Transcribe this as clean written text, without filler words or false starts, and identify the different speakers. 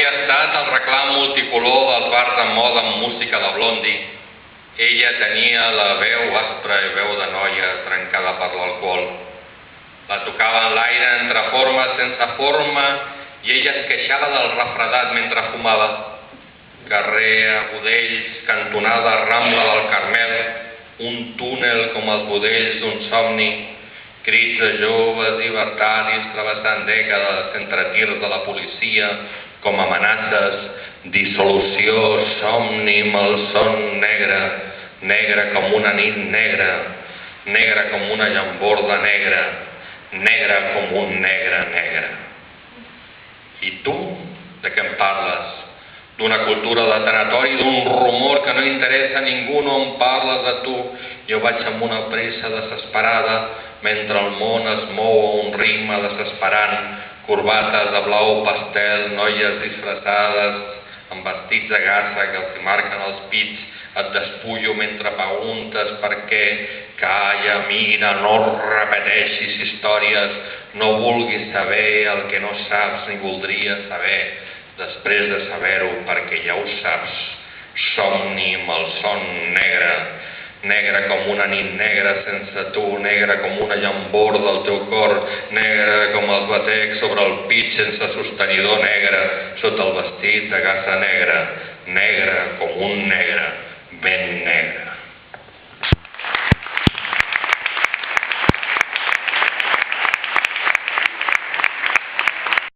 Speaker 1: ha estat el reclam multicolor dels bars de moda amb música de Blondie. Ella tenia la veu aspra i veu de noia trencada per l'alcohol. La tocava en l'aire entre forma sense forma i ella es queixava del refredat mentre fumava. Carrer, Agudells, cantonada Rambla del Carmel, un túnel com els budells d'un somni, crits de joves llibertaris travessant dècades entre tirs de la policia com amenaces, dissolució, somni, malson negre, negre com una nit negra, negra com una llamborda negra, negra com un negre negre. I tu, de què em parles? D'una cultura de tanatori, d'un rumor que no interessa a ningú, no em parles de tu. Jo vaig amb una pressa desesperada, mentre el món es mou a un ritme desesperant, corbates de blau pastel, noies disfressades, amb vestits de gasa que els marquen els pits, et despullo mentre preguntes per què. Calla, mira, no repeteixis històries, no vulguis saber el que no saps ni voldries saber. Després de saber-ho, perquè ja ho saps, somni, malson negre, negre com una nit negra sense tu, negre com una llambor del teu cor, negre com els batecs sobre el pit sense sostenidor, negre sota el vestit de gasa negra, negre com un negre ben negre.